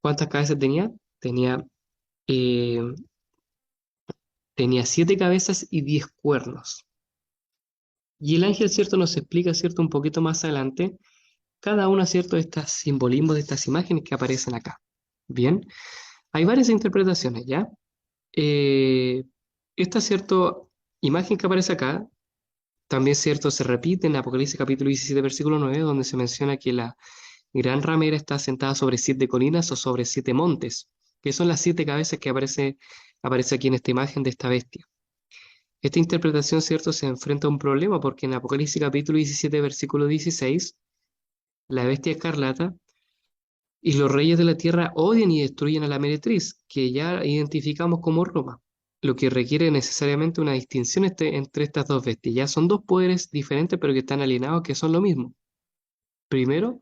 ¿Cuántas cabezas tenía? Eh, tenía 7 cabezas y 10 cuernos. Y el ángel, ¿cierto?, nos explica, ¿cierto?, un poquito más adelante cada una, ¿cierto?, de estos simbolismos, de estas imágenes que aparecen acá. Bien, hay varias interpretaciones, ¿ya? Eh, Esta, ¿cierto?, imagen que aparece acá, también, ¿cierto?, se repite en Apocalipsis capítulo 17, versículo 9, donde se menciona que la gran ramera está sentada sobre 7 colinas o sobre 7 montes, que son las 7 cabezas que aparece aquí en esta imagen de esta bestia. Esta interpretación, ¿cierto?, se enfrenta a un problema porque en Apocalipsis capítulo 17, versículo 16, la bestia escarlata y los reyes de la tierra odian y destruyen a la meretriz, que ya identificamos como Roma, lo que requiere necesariamente una distinción entre estas dos bestias. Ya son dos poderes diferentes, pero que están alineados, que son lo mismo. Primero,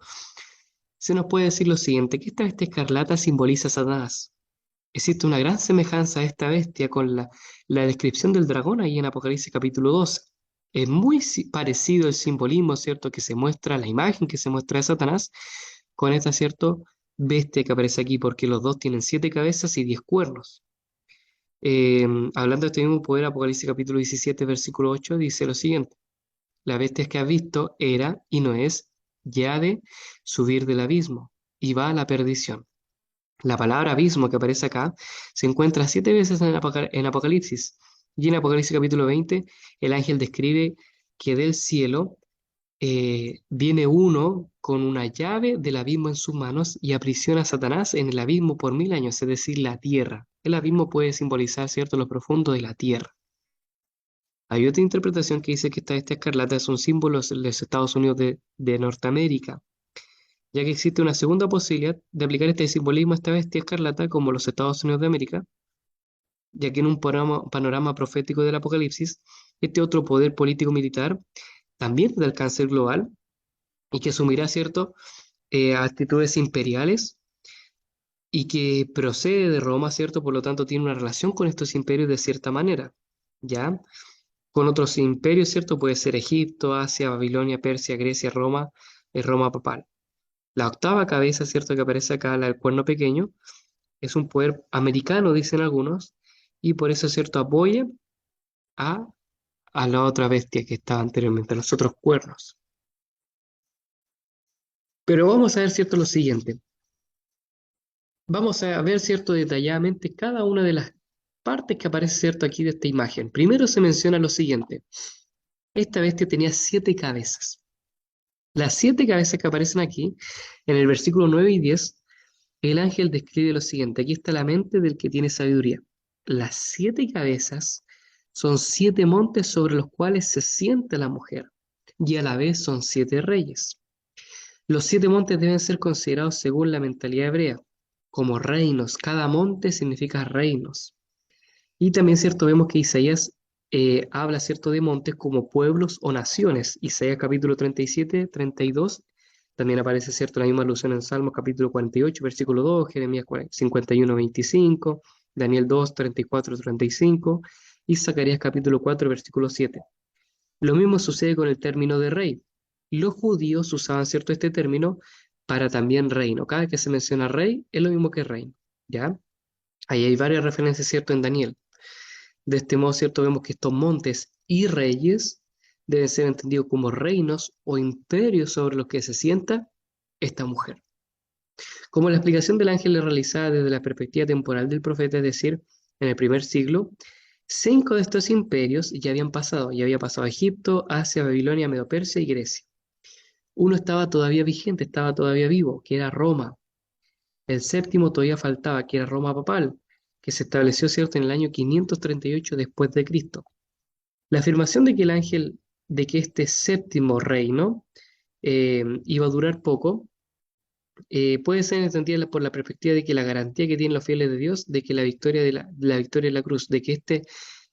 se nos puede decir lo siguiente, que esta bestia escarlata simboliza a Satanás. Existe una gran semejanza a esta bestia con la descripción del dragón ahí en Apocalipsis capítulo 12. Es muy parecido el simbolismo, ¿cierto?, que se muestra, la imagen que se muestra de Satanás con esta, ¿cierto?, bestia que aparece aquí, porque los dos tienen 7 cabezas y 10 cuernos. Hablando de este mismo poder, Apocalipsis capítulo 17, versículo 8, dice lo siguiente. La bestia que has visto era y no es, ya de subir del abismo y va a la perdición. La palabra abismo que aparece acá se encuentra 7 veces en Apocalipsis Y en Apocalipsis capítulo 20, el ángel describe que del cielo viene uno con una llave del abismo en sus manos y aprisiona a Satanás en el abismo por 1000 años, es decir, la tierra. El abismo puede simbolizar, ¿cierto?, lo profundo de la tierra. Hay otra interpretación que dice que esta bestia escarlata es un símbolo de los Estados Unidos de Norteamérica, ya que existe una segunda posibilidad de aplicar este simbolismo a esta bestia escarlata como los Estados Unidos de América, ya que en un panorama profético del Apocalipsis, este otro poder político militar también de alcance global y que asumirá, ¿cierto?, actitudes imperiales y que procede de Roma, ¿cierto? Por lo tanto, tiene una relación con estos imperios de cierta manera, ¿ya? Con otros imperios, ¿cierto? Puede ser Egipto, Asia, Babilonia, Persia, Grecia, Roma, Roma papal. La octava cabeza, ¿cierto? Que aparece acá, la del cuerno pequeño, es un poder americano, dicen algunos, y por eso, ¿cierto? Apoya a, a la otra bestia que estaba anteriormente, a los otros cuernos. Pero vamos a ver, ¿cierto? Lo siguiente. Vamos a ver, ¿cierto? Detalladamente cada una de las partes que aparece, ¿cierto? Aquí de esta imagen. Primero se menciona lo siguiente. Esta bestia tenía 7 cabezas. Las 7 cabezas que aparecen aquí, en el versículo 9 y 10, el ángel describe lo siguiente. Aquí está la mente del que tiene sabiduría. Las 7 cabezas son 7 montes sobre los cuales se sienta la mujer, y a la vez son 7 reyes. Los 7 montes deben ser considerados según la mentalidad hebrea, como reinos. Cada monte significa reinos. Y también, cierto, vemos que Isaías habla, cierto, de montes como pueblos o naciones. Isaías capítulo 37, 32, también aparece, cierto, la misma alusión en Salmos capítulo 48, versículo 2, Jeremías 51, 25, Daniel 2, 34, 35 y Zacarías capítulo 4, versículo 7. Lo mismo sucede con el término de rey. Los judíos usaban, cierto, este término para también reino. Cada vez que se menciona rey es lo mismo que reino, ¿ya? Ahí hay varias referencias, cierto, en Daniel. De este modo, cierto, vemos que estos montes y reyes deben ser entendidos como reinos o imperios sobre los que se sienta esta mujer. Como la explicación del ángel es realizada desde la perspectiva temporal del profeta, es decir, en el primer siglo, 5 de estos imperios ya había pasado a Egipto, Asia, Babilonia, Medo-Persia y Grecia. Uno estaba todavía vigente, estaba todavía vivo, que era Roma. El séptimo todavía faltaba, que era Roma papal, que se estableció, cierto, en el año 538 después de Cristo. La afirmación de que el ángel, de que este séptimo reino iba a durar poco, puede ser entendida por la perspectiva de que la garantía que tienen los fieles de Dios, de que la victoria la victoria de la cruz, de que este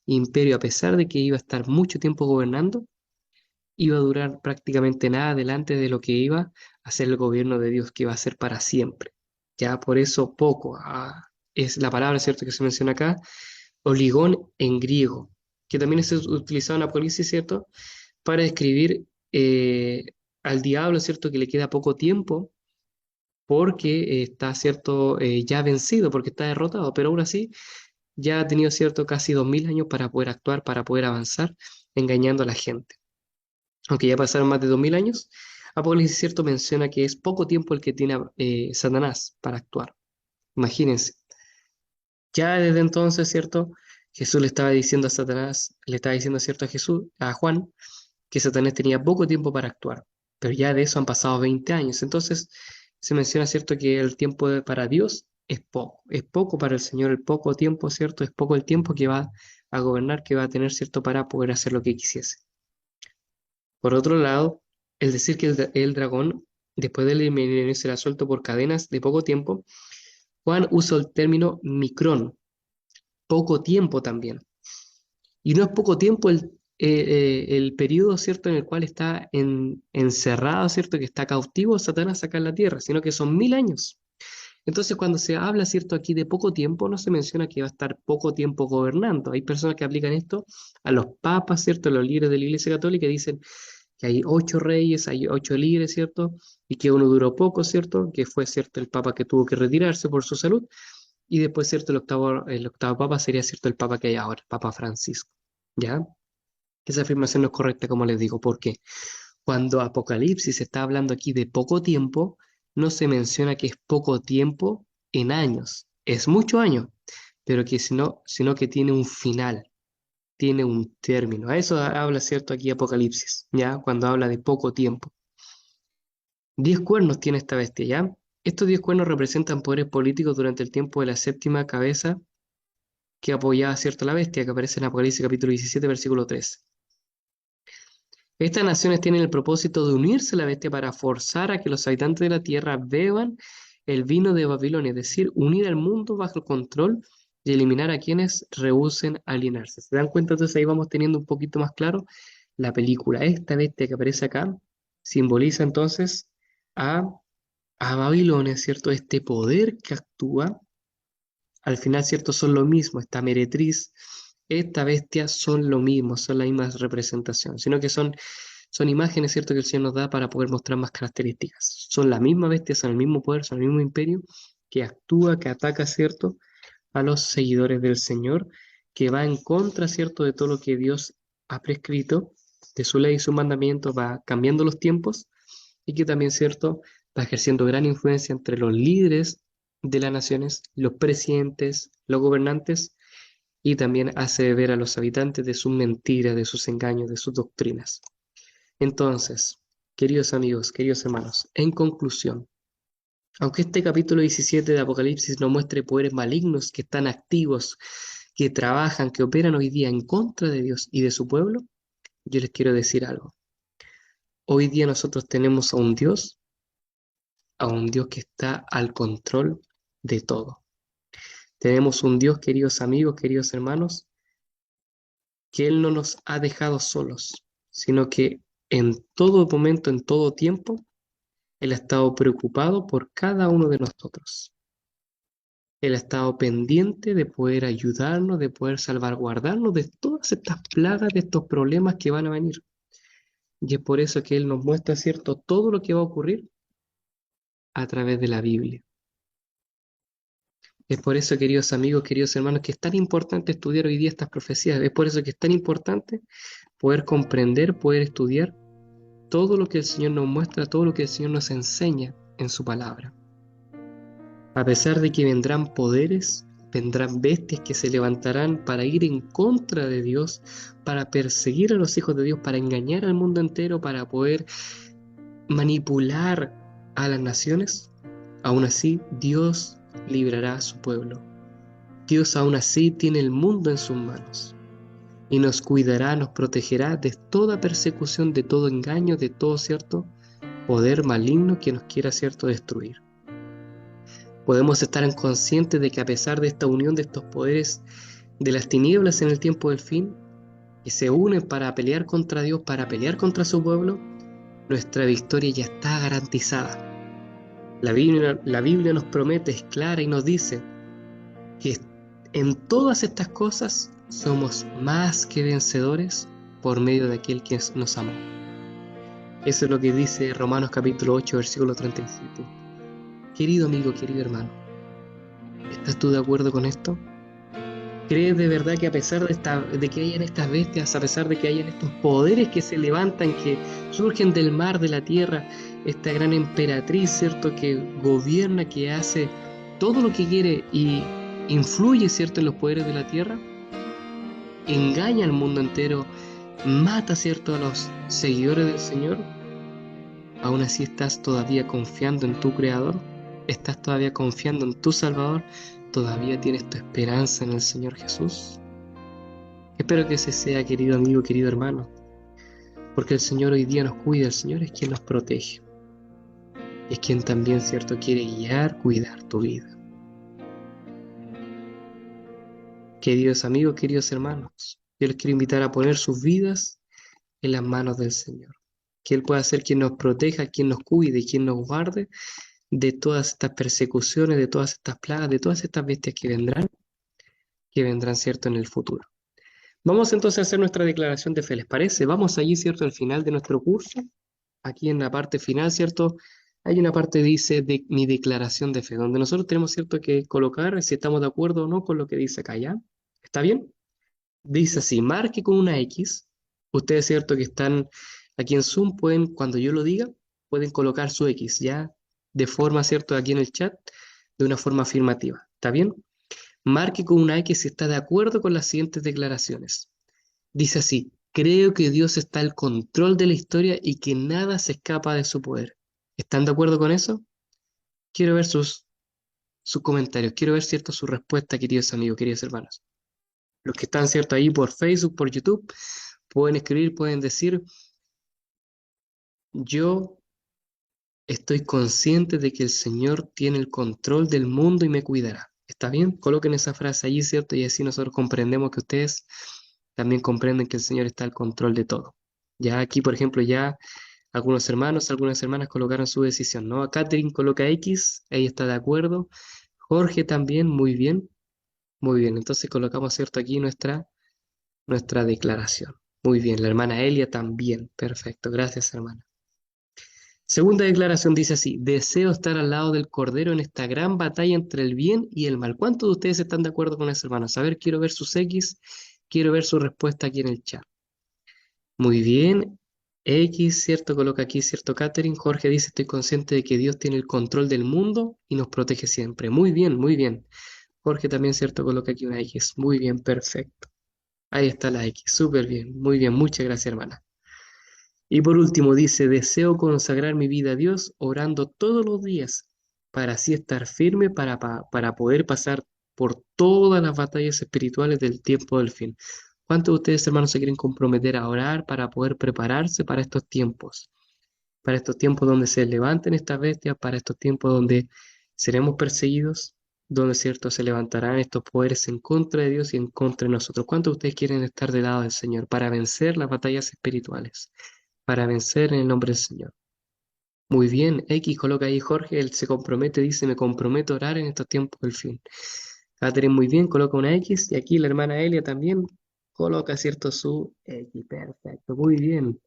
imperio, a pesar de que iba a estar mucho tiempo gobernando, iba a durar prácticamente nada delante de lo que iba a ser el gobierno de Dios, que iba a ser para siempre. Ya por eso poco, es la palabra, ¿cierto?, que se menciona acá, oligón en griego, que también es utilizado en Apocalipsis, ¿cierto?, para describir al diablo, ¿cierto?, que le queda poco tiempo porque está, ¿cierto?, ya vencido, porque está derrotado, pero aún así ya ha tenido, ¿cierto?, casi 2000 años para poder actuar, para poder avanzar, engañando a la gente. Aunque ya pasaron más de 2000 años, Apocalipsis, ¿cierto?, menciona que es poco tiempo el que tiene Satanás para actuar. Imagínense. Ya desde entonces, ¿cierto? Jesús le estaba diciendo a Satanás, le estaba diciendo, ¿cierto?, a Jesús, a Juan, que Satanás tenía poco tiempo para actuar, pero ya de eso han pasado 20 años. Entonces se menciona, ¿cierto?, que el tiempo para Dios es poco para el Señor, el poco tiempo, ¿cierto? Es poco el tiempo que va a gobernar, que va a tener, ¿cierto?, para poder hacer lo que quisiese. Por otro lado, el decir que el dragón, después del milenio, será suelto por cadenas de poco tiempo, Juan usa el término micrón, poco tiempo también. Y no es poco tiempo el periodo, ¿cierto?, en el cual está encerrado, ¿cierto?, que está cautivo Satanás acá en la tierra, sino que son 1000 años. Entonces, cuando se habla, ¿cierto?, aquí de poco tiempo, no se menciona que va a estar poco tiempo gobernando. Hay personas que aplican esto a los papas, ¿cierto?, a los líderes de la Iglesia Católica, y dicen que hay 8 reyes, hay 8 líderes, ¿cierto?, y que uno duró poco, ¿cierto?, que fue, ¿cierto?, el papa que tuvo que retirarse por su salud, y después, ¿cierto?, el octavo papa sería, ¿cierto?, el papa que hay ahora, el Papa Francisco, ¿ya? Esa afirmación no es correcta, como les digo, porque cuando Apocalipsis está hablando aquí de poco tiempo, no se menciona que es poco tiempo en años, es mucho año, pero que sino que tiene un final, tiene un término. A eso habla, ¿cierto? Aquí Apocalipsis, ¿ya? Cuando habla de poco tiempo. 10 cuernos tiene esta bestia, ¿ya? Estos 10 cuernos representan poderes políticos durante el tiempo de la séptima cabeza que apoyaba, ¿cierto? La bestia, que aparece en Apocalipsis capítulo 17, versículo 3. Estas naciones tienen el propósito de unirse a la bestia para forzar a que los habitantes de la tierra beban el vino de Babilonia, es decir, unir al mundo bajo el control y eliminar a quienes rehúsen alienarse. ¿Se dan cuenta? Entonces ahí vamos teniendo un poquito más claro la película. Esta bestia que aparece acá simboliza entonces a, a Babilonia, ¿cierto? Este poder que actúa, al final, ¿cierto? Son lo mismo, esta meretriz, esta bestia son lo mismo, son la misma representación, sino que son imágenes, ¿cierto? Que el Señor nos da para poder mostrar más características. Son la misma bestia, son el mismo poder, son el mismo imperio que actúa, que ataca, ¿cierto? A los seguidores del Señor, que va en contra, ¿cierto? De todo lo que Dios ha prescrito, de su ley y su mandamiento, va cambiando los tiempos y que también, ¿cierto? Va ejerciendo gran influencia entre los líderes de las naciones, los presidentes, los gobernantes, y también hace ver a los habitantes de sus mentiras, de sus engaños, de sus doctrinas. Entonces, queridos amigos, queridos hermanos, en conclusión, aunque este capítulo 17 de Apocalipsis nos muestre poderes malignos que están activos, que trabajan, que operan hoy día en contra de Dios y de su pueblo, yo les quiero decir algo. Hoy día nosotros tenemos a un Dios que está al control de todo. Tenemos un Dios, queridos amigos, queridos hermanos, que Él no nos ha dejado solos, sino que en todo momento, en todo tiempo, Él ha estado preocupado por cada uno de nosotros. Él ha estado pendiente de poder ayudarnos, de poder salvaguardarnos de todas estas plagas, de estos problemas que van a venir. Y es por eso que Él nos muestra, ¿cierto?, todo lo que va a ocurrir a través de la Biblia. Es por eso, queridos amigos, queridos hermanos, que es tan importante estudiar hoy día estas profecías. Es por eso que es tan importante poder comprender, poder estudiar todo lo que el Señor nos muestra, todo lo que el Señor nos enseña en su palabra. A pesar de que vendrán poderes, vendrán bestias que se levantarán para ir en contra de Dios, para perseguir a los hijos de Dios, para engañar al mundo entero, para poder manipular a las naciones, aún así Dios librará a su pueblo. Dios aún así tiene el mundo en sus manos y nos cuidará, nos protegerá de toda persecución, de todo engaño, de todo cierto poder maligno que nos quiera cierto destruir. Podemos estar conscientes de que a pesar de esta unión de estos poderes de las tinieblas en el tiempo del fin, que se unen para pelear contra Dios, para pelear contra su pueblo, nuestra victoria ya está garantizada. La Biblia nos promete, es clara y nos dice que en todas estas cosas somos más que vencedores por medio de aquel que nos amó. Eso es lo que dice Romanos capítulo 8, versículo 37. Querido amigo, querido hermano, ¿estás tú de acuerdo con esto? ¿Crees de verdad que a pesar de que hayan estas bestias, a pesar de que hayan estos poderes que se levantan, que surgen del mar, de la tierra, esta gran emperatriz, ¿cierto?, que gobierna, que hace todo lo que quiere y influye, ¿cierto?, en los poderes de la tierra, engaña al mundo entero, mata, ¿cierto?, a los seguidores del Señor? ¿Aún así estás todavía confiando en tu Creador? ¿Estás todavía confiando en tu Salvador? ¿Todavía tienes tu esperanza en el Señor Jesús? Espero que ese sea, querido amigo, querido hermano, porque el Señor hoy día nos cuida, el Señor es quien nos protege, es quien también, cierto, quiere guiar, cuidar tu vida. Queridos amigos, queridos hermanos, yo les quiero invitar a poner sus vidas en las manos del Señor, que Él pueda ser quien nos proteja, quien nos cuide, quien nos guarde de todas estas persecuciones, de todas estas plagas, de todas estas bestias que vendrán, cierto, en el futuro. Vamos entonces a hacer nuestra declaración de fe, ¿les parece? Vamos allí, cierto, al final de nuestro curso, aquí en la parte final, cierto, hay una parte que dice de mi declaración de fe, donde nosotros tenemos, cierto, que colocar si estamos de acuerdo o no con lo que dice acá, ¿ya? ¿Está bien? Dice así, marque con una X. Ustedes, cierto, que están aquí en Zoom, pueden, cuando yo lo diga, pueden colocar su X, ¿ya? De forma, cierto, aquí en el chat, de una forma afirmativa. ¿Está bien? Marque con una X si está de acuerdo con las siguientes declaraciones. Dice así: creo que Dios está al control de la historia y que nada se escapa de su poder. ¿Están de acuerdo con eso? Quiero ver sus comentarios, quiero ver, cierto, su respuesta, queridos amigos, queridos hermanos. Los que están, cierto, ahí por Facebook, por YouTube, pueden escribir, pueden decir: yo estoy consciente de que el Señor tiene el control del mundo y me cuidará. ¿Está bien? Coloquen esa frase allí, ¿cierto? Y así nosotros comprendemos que ustedes también comprenden que el Señor está al control de todo. Ya aquí, por ejemplo, ya algunos hermanos, algunas hermanas colocaron su decisión, ¿no? Catherine coloca X, ella está de acuerdo. Jorge también, muy bien, muy bien. Entonces colocamos, ¿cierto? Aquí nuestra declaración. Muy bien, la hermana Elia también. Perfecto, gracias, hermana. Segunda declaración dice así: deseo estar al lado del Cordero en esta gran batalla entre el bien y el mal. ¿Cuántos de ustedes están de acuerdo con eso, hermanos? A ver, quiero ver sus X, quiero ver su respuesta aquí en el chat. Muy bien. X, cierto, coloca aquí, cierto, Catherine. Jorge dice: estoy consciente de que Dios tiene el control del mundo y nos protege siempre. Muy bien, muy bien. Jorge también, cierto, coloca aquí una X. Muy bien, perfecto. Ahí está la X, súper bien. Muy bien, muchas gracias, hermana. Y por último dice: deseo consagrar mi vida a Dios orando todos los días para así estar firme para poder pasar por todas las batallas espirituales del tiempo del fin. ¿Cuántos de ustedes, hermanos, se quieren comprometer a orar para poder prepararse para estos tiempos? Para estos tiempos donde se levanten estas bestias, para estos tiempos donde seremos perseguidos, donde, cierto, se levantarán estos poderes en contra de Dios y en contra de nosotros. ¿Cuántos de ustedes quieren estar del lado del Señor para vencer las batallas espirituales? Para vencer en el nombre del Señor. Muy bien, X coloca ahí Jorge, él se compromete, dice: me comprometo a orar en estos tiempos del fin. Catherine, muy bien, coloca una X, y aquí la hermana Elia también coloca, cierto, su X. Perfecto, muy bien.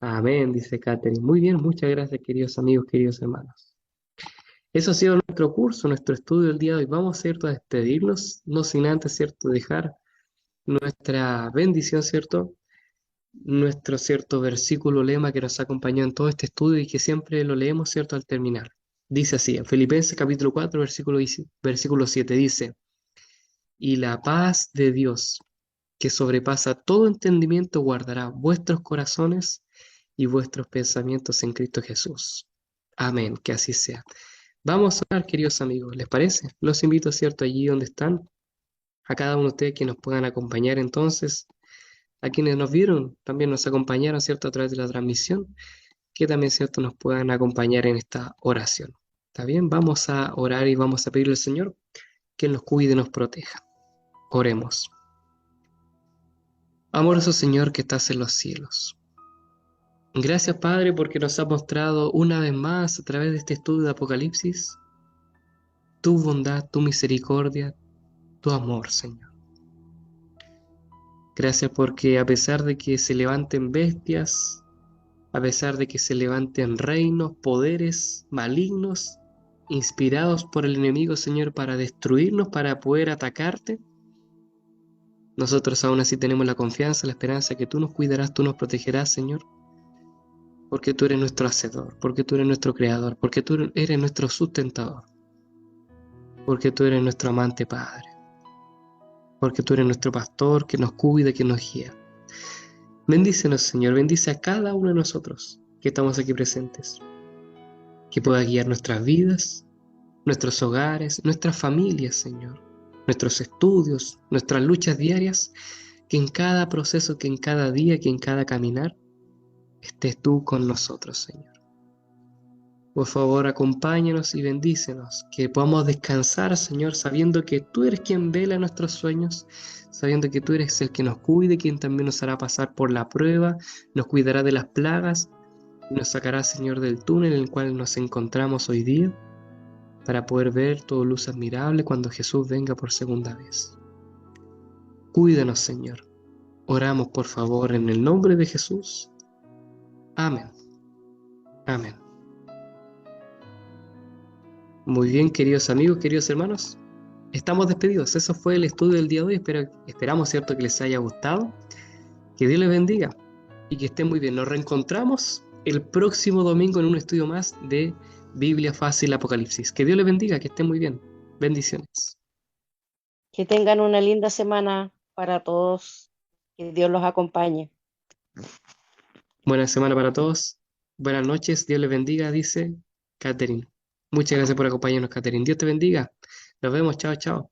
Amén, dice Catherine. Muy bien, muchas gracias, queridos amigos, queridos hermanos. Eso ha sido nuestro curso, nuestro estudio del día de hoy. Vamos, cierto, a despedirnos, no sin antes, cierto, dejar nuestra bendición, cierto, nuestro, cierto, versículo lema que nos acompañó en todo este estudio y que siempre lo leemos, cierto, al terminar. Dice así, en Filipenses capítulo 4, versículo 7, dice: y la paz de Dios, que sobrepasa todo entendimiento, guardará vuestros corazones y vuestros pensamientos en Cristo Jesús. Amén, que así sea. Vamos a orar, queridos amigos, ¿les parece? Los invito, cierto, allí donde están, a cada uno de ustedes que nos puedan acompañar entonces, a quienes nos vieron, también nos acompañaron, cierto, a través de la transmisión, que también, cierto, nos puedan acompañar en esta oración. ¿Está bien? Vamos a orar y vamos a pedirle al Señor que nos cuide y nos proteja. Oremos. Amoroso Señor que estás en los cielos. Gracias, Padre, porque nos has mostrado una vez más a través de este estudio de Apocalipsis tu bondad, tu misericordia, tu amor, Señor. Gracias porque a pesar de que se levanten bestias, a pesar de que se levanten reinos, poderes malignos, inspirados por el enemigo, Señor, para destruirnos, para poder atacarte, nosotros aún así tenemos la confianza, la esperanza que tú nos cuidarás, tú nos protegerás, Señor, porque tú eres nuestro hacedor, porque tú eres nuestro creador, porque tú eres nuestro sustentador, porque tú eres nuestro amante Padre, porque tú eres nuestro pastor que nos cuida, que nos guía. Bendícenos, Señor, bendice a cada uno de nosotros que estamos aquí presentes, que pueda guiar nuestras vidas, nuestros hogares, nuestras familias, Señor, nuestros estudios, nuestras luchas diarias, que en cada proceso, que en cada día, que en cada caminar, estés tú con nosotros, Señor. Por favor, acompáñanos y bendícenos, que podamos descansar, Señor, sabiendo que tú eres quien vela nuestros sueños, sabiendo que tú eres el que nos cuide, quien también nos hará pasar por la prueba, nos cuidará de las plagas, y nos sacará, Señor, del túnel en el cual nos encontramos hoy día, para poder ver tu luz admirable cuando Jesús venga por segunda vez. Cuídanos, Señor. Oramos, por favor, en el nombre de Jesús. Amén. Amén. Muy bien, queridos amigos, queridos hermanos. Estamos despedidos. Eso fue el estudio del día de hoy. Esperamos, cierto, que les haya gustado. Que Dios les bendiga y que estén muy bien. Nos reencontramos el próximo domingo en un estudio más de Biblia Fácil Apocalipsis. Que Dios les bendiga, que estén muy bien. Bendiciones. Que tengan una linda semana para todos. Que Dios los acompañe. Buena semana para todos. Buenas noches. Dios les bendiga, dice Catherine. Muchas gracias por acompañarnos, Catherine. Dios te bendiga. Nos vemos. Chao, chao.